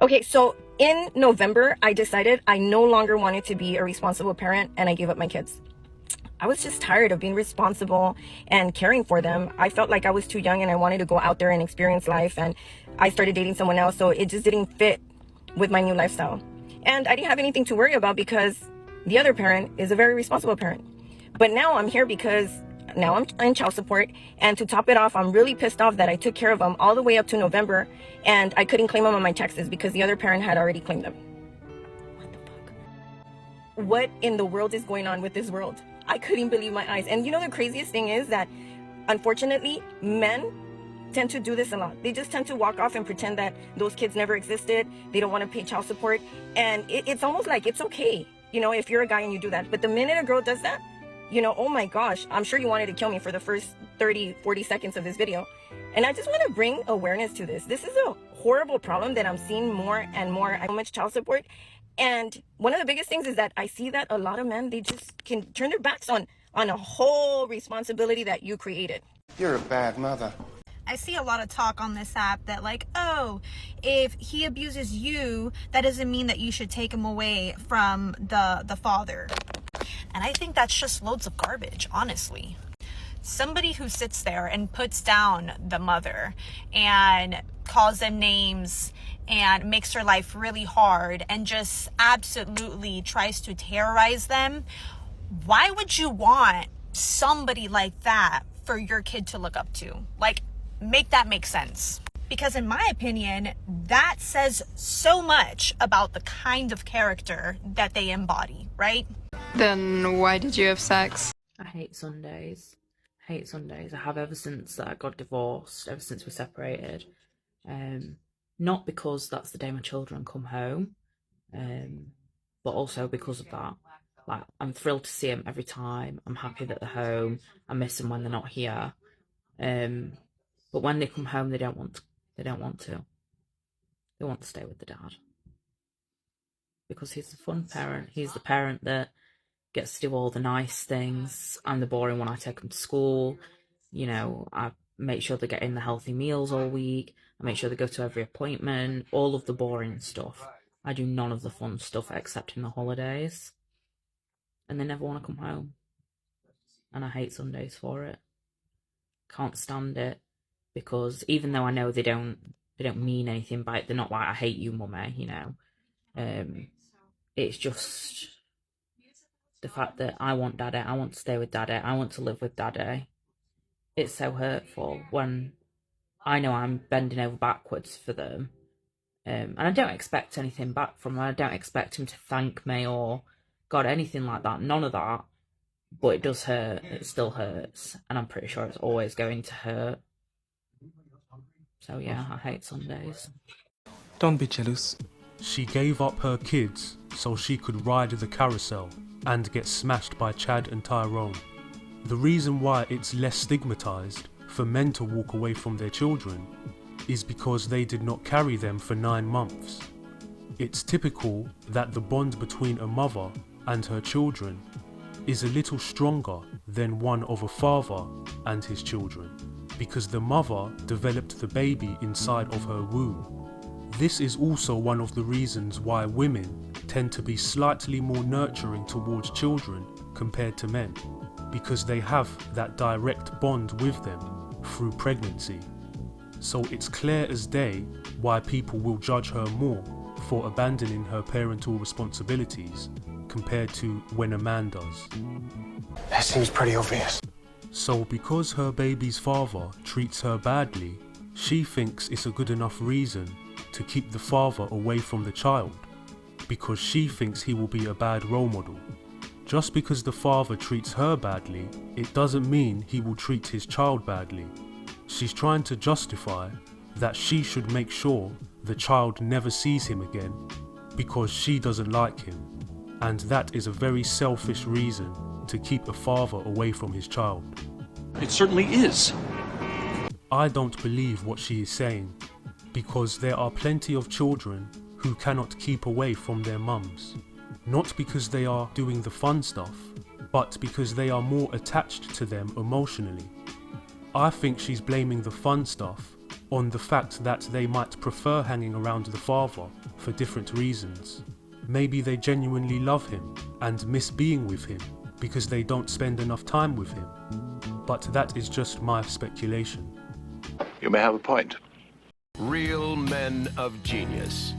Okay, so in November, I decided I no longer wanted to be a responsible parent, and I gave up my kids. I was just tired of being responsible and caring for them. I felt like I was too young and I wanted to go out there and experience life, and I started dating someone else, so it just didn't fit with my new lifestyle. And I didn't have anything to worry about because the other parent is a very responsible parent. But now I'm here because now I'm in child support, and to top it off, I'm really pissed off that I took care of them all the way up to November and I couldn't claim them on my taxes because the other parent had already claimed them. What the fuck? What in the world is going on with this world? I couldn't believe my eyes. And you know, the craziest thing is that unfortunately men tend to do this a lot. They just tend to walk off and pretend that those kids never existed. They don't want to pay child support, and it's almost like it's okay, you know, if you're a guy and you do that. But the minute a girl does that, you know, oh my gosh, I'm sure you wanted to kill me for the first 30-40 seconds of this video. And I just want to bring awareness to this. This is a horrible problem that I'm seeing more and more. So much child support. And one of the biggest things is that I see that a lot of men, they just can turn their backs on a whole responsibility that you created. You're a bad mother. I see a lot of talk on this app that like, oh, if he abuses you, that doesn't mean that you should take him away from the father. And I think that's just loads of garbage, honestly. Somebody who sits there and puts down the mother and calls them names and makes her life really hard and just absolutely tries to terrorize them, why would you want somebody like that for your kid to look up to? Like, make that make sense. Because in my opinion, that says so much about the kind of character that they embody, right? Then why did you have sex? I hate Sundays. I hate Sundays. I have ever since I got divorced, ever since we're separated. Not because that's the day my children come home, but also because of that. Like, I'm thrilled to see them every time. I'm happy that they're home. I miss them when they're not here. But when they come home, they don't want to. They want to stay with the dad. Because he's the fun parent. He's the parent that gets to do all the nice things. I'm the boring one. I take them to school. You know, I make sure they're getting the healthy meals all week. I make sure they go to every appointment. All of the boring stuff. I do none of the fun stuff except in the holidays. And they never want to come home. And I hate Sundays for it. Can't stand it. Because even though I know they don't mean anything by it, they're not like, I hate you, mummy, you know. It's just the fact that I want daddy, I want to stay with daddy, I want to live with daddy. It's so hurtful when I know I'm bending over backwards for them. And I don't expect anything back from him. I don't expect him to thank me or, God, anything like that. None of that. But it does hurt. It still hurts. And I'm pretty sure it's always going to hurt. So yeah, I hate Sundays. Don't be jealous. She gave up her kids so she could ride the carousel and get smashed by Chad and Tyrone. The reason why it's less stigmatized for men to walk away from their children is because they did not carry them for 9 months. It's typical that the bond between a mother and her children is a little stronger than one of a father and his children, because the mother developed the baby inside of her womb. This is also one of the reasons why women tend to be slightly more nurturing towards children compared to men, because they have that direct bond with them through pregnancy. So it's clear as day why people will judge her more for abandoning her parental responsibilities compared to when a man does. That seems pretty obvious. So because her baby's father treats her badly, she thinks it's a good enough reason to keep the father away from the child, because she thinks he will be a bad role model. Just because the father treats her badly, it doesn't mean he will treat his child badly. She's trying to justify that she should make sure the child never sees him again because she doesn't like him, and that is a very selfish reason to keep a father away from his child. It certainly is. I don't believe what she is saying, because there are plenty of children who cannot keep away from their mums, not because they are doing the fun stuff, but because they are more attached to them emotionally. I think she's blaming the fun stuff on the fact that they might prefer hanging around the father for different reasons. Maybe they genuinely love him and miss being with him because they don't spend enough time with him. But that is just my speculation. You may have a point. Real men of genius.